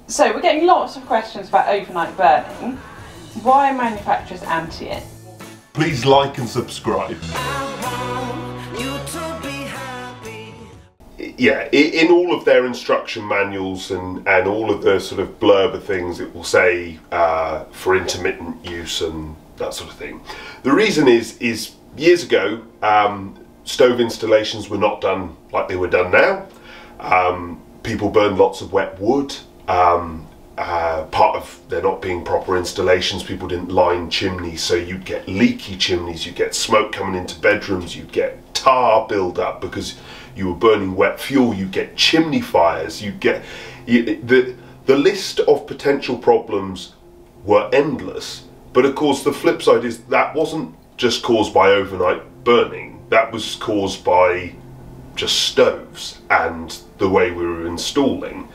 So we're getting lots of questions about overnight burning. Why are manufacturers anti it? Please like and subscribe. Yeah, in all of their instruction manuals and all of the sort of blurb things, it will say for intermittent use and that sort of thing. The reason is years ago, stove installations were not done like they were done now. People burned lots of wet wood. Part of there not being proper installations, people didn't line chimneys, so you'd get leaky chimneys, you'd get smoke coming into bedrooms, you'd get tar build up because you were burning wet fuel, you'd get chimney fires, the list of potential problems were endless. But of course the flip side is that wasn't just caused by overnight burning, that was caused by just stoves and the way we were installing.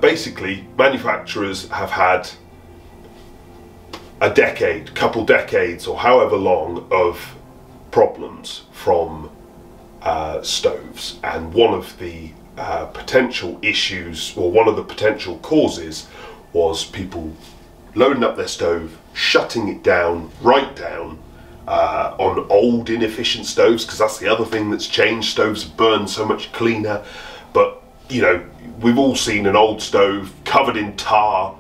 Basically, manufacturers have had a decade, couple decades, or however long of problems from stoves, and one of the potential issues, or one of the potential causes, was people loading up their stove, shutting it down, right down, on old inefficient stoves, because that's the other thing that's changed. Stoves burn so much cleaner, but you know, we've all seen an old stove covered in tar,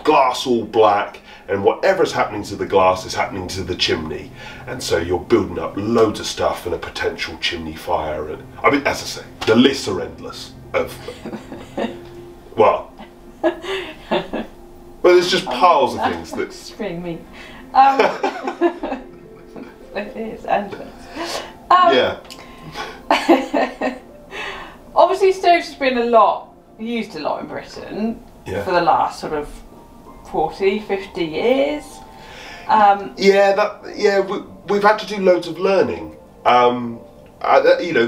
glass all black, and whatever's happening to the glass is happening to the chimney, and so you're building up loads of stuff and a potential chimney fire. And I mean, as I say, the lists are endless of well, there's just piles of things that Spring me. It is endless. Yeah. Obviously stoves has been used a lot in Britain for the last sort of 40, 50 years. We've had to do loads of learning. You know,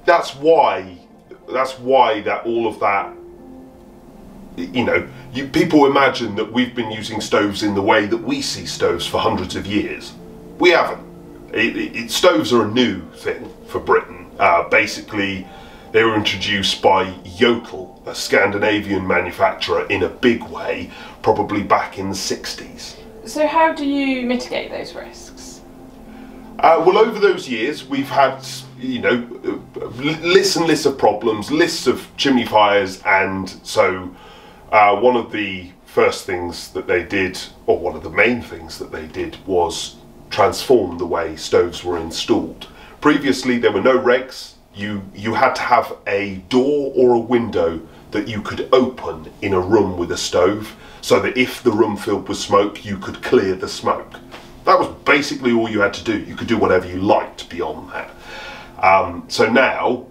that's why that all of that, you know, people imagine that we've been using stoves in the way that we see stoves for hundreds of years. We haven't. Stoves are a new thing for Britain. Basically, they were introduced by Yokel, a Scandinavian manufacturer, in a big way, probably back in the 60s. So how do you mitigate those risks? Well, over those years, we've had, you know, lists and lists of problems, lists of chimney fires, and so one of the first things that they did, or one of the main things that they did, was transform the way stoves were installed. Previously, there were no regs. You had to have a door or a window that you could open in a room with a stove, so that if the room filled with smoke, you could clear the smoke. That was basically all you had to do. You could do whatever you liked beyond that. So now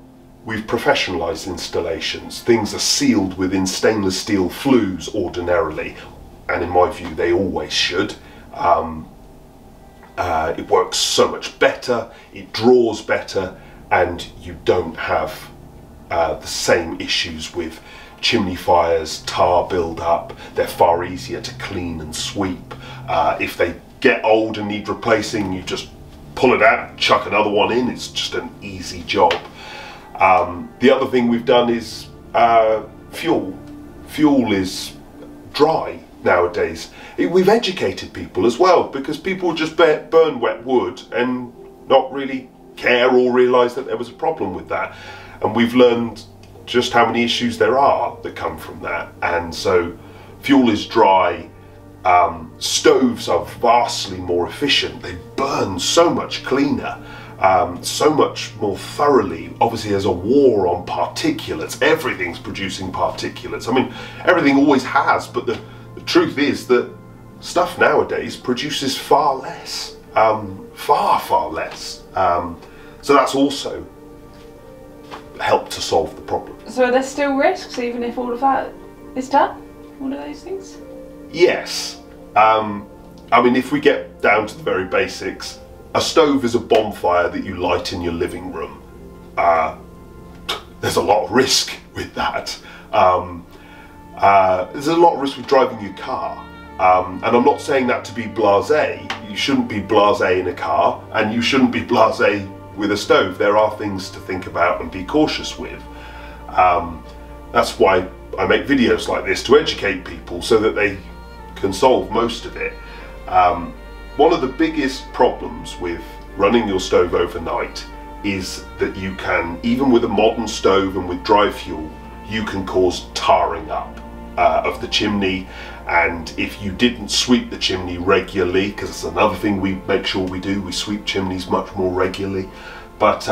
we've professionalised installations. Things are sealed within stainless steel flues ordinarily, and in my view they always should. It works so much better, it draws better, and you don't have the same issues with chimney fires, tar build up. They're far easier to clean and sweep. If they get old and need replacing, you just pull it out, chuck another one in. It's just an easy job. The other thing we've done is fuel. Fuel is dry nowadays. We've educated people as well, because people just burn wet wood and not really care or realise that there was a problem with that. And we've learned just how many issues there are that come from that. And so fuel is dry. Stoves are vastly more efficient. They burn so much cleaner, so much more thoroughly. Obviously there's a war on particulates. Everything's producing particulates. I mean, everything always has, but the truth is that stuff nowadays produces far less, far less. So that's also helped to solve the problem. So are there still risks even if all of that is done? All of those things? Yes. I mean, if we get down to the very basics, a stove is a bonfire that you light in your living room. There's a lot of risk with that. There's a lot of risk with driving your car. And I'm not saying that to be blasé. You shouldn't be blasé in a car, and you shouldn't be blasé with a stove, there are things to think about and be cautious with. That's why I make videos like this, to educate people so that they can solve most of it. One of the biggest problems with running your stove overnight is that you can, even with a modern stove and with dry fuel, you can cause tarring up of the chimney. And if you didn't sweep the chimney regularly, because it's another thing we make sure we do, we sweep chimneys much more regularly, but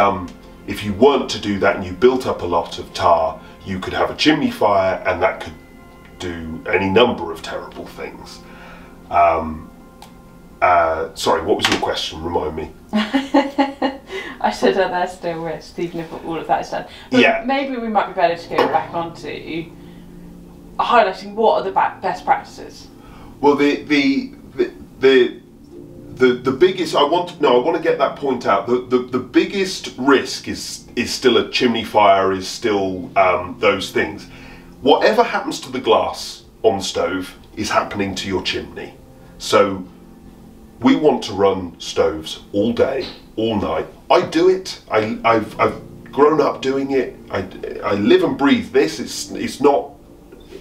if you weren't to do that and you built up a lot of tar, you could have a chimney fire, and that could do any number of terrible things. Sorry, what was your question? Remind me. I said that there's still risk, even if all of that is done. But yeah, maybe we might be better to go back onto highlighting what are the best practices. Well, the biggest, I want to get that point out. The biggest risk is still a chimney fire, is still those things. Whatever happens to the glass on the stove is happening to your chimney. So we want to run stoves all day, all night. I do it. I've grown up doing it. I live and breathe this. It's not,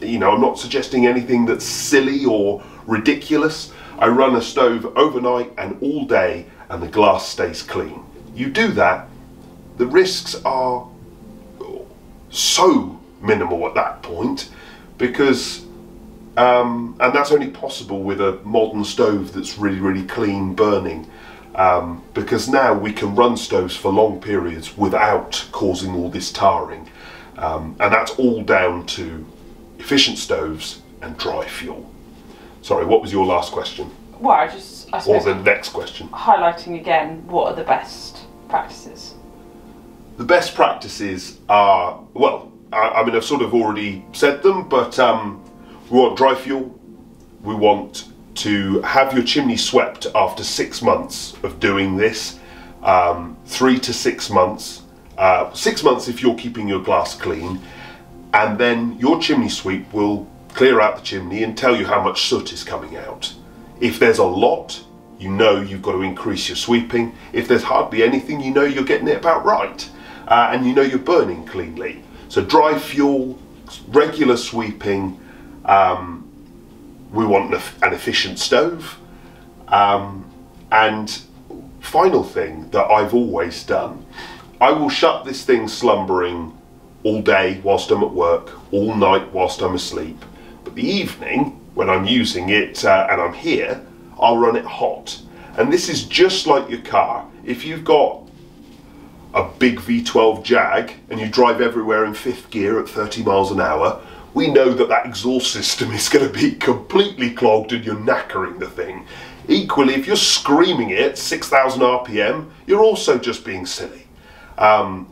you know, I'm not suggesting anything that's silly or ridiculous. I run a stove overnight and all day, and the glass stays clean. You do that, the risks are so minimal at that point, because and that's only possible with a modern stove that's really, really clean burning, because now we can run stoves for long periods without causing all this tarring, and that's all down to efficient stoves and dry fuel. Sorry, what was your last question? Well, I suppose, or the next question. Highlighting again, what are the best practices? The best practices are, well, I mean, I've sort of already said them, but we want dry fuel. We want to have your chimney swept after 6 months of doing this. 3 to 6 months. 6 months if you're keeping your glass clean. And then your chimney sweep will clear out the chimney and tell you how much soot is coming out. If there's a lot, you know you've got to increase your sweeping. If there's hardly anything, you know you're getting it about right. And you know you're burning cleanly. So dry fuel, regular sweeping, we want an efficient stove. And final thing that I've always done, I will shut this thing slumbering all day whilst I'm at work, all night whilst I'm asleep. But the evening, when I'm using it and I'm here, I'll run it hot. And this is just like your car. If you've got a big V12 Jag and you drive everywhere in 5th gear at 30 miles an hour, we know that that exhaust system is going to be completely clogged and you're knackering the thing. Equally, if you're screaming it 6,000 RPM, you're also just being silly.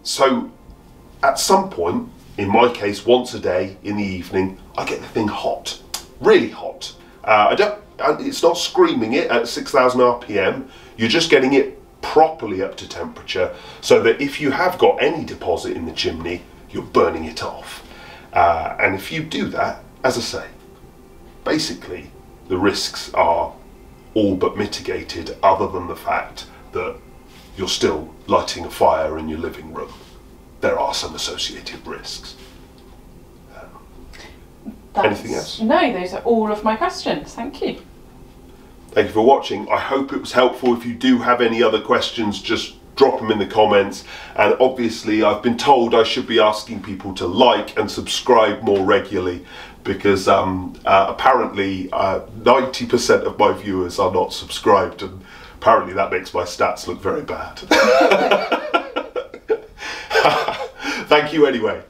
So at some point, in my case, once a day in the evening, I get the thing hot, really hot. It's not screaming it at 6,000 RPM, you're just getting it properly up to temperature, so that if you have got any deposit in the chimney, you're burning it off. And if you do that, as I say, basically the risks are all but mitigated, other than the fact that you're still lighting a fire in your living room. There are some associated risks. Anything else? No, those are all of my questions. Thank you. Thank you for watching. I hope it was helpful. If you do have any other questions, just drop them in the comments. And obviously, I've been told I should be asking people to like and subscribe more regularly, because apparently 90% of my viewers are not subscribed, and apparently that makes my stats look very bad. Thank you anyway.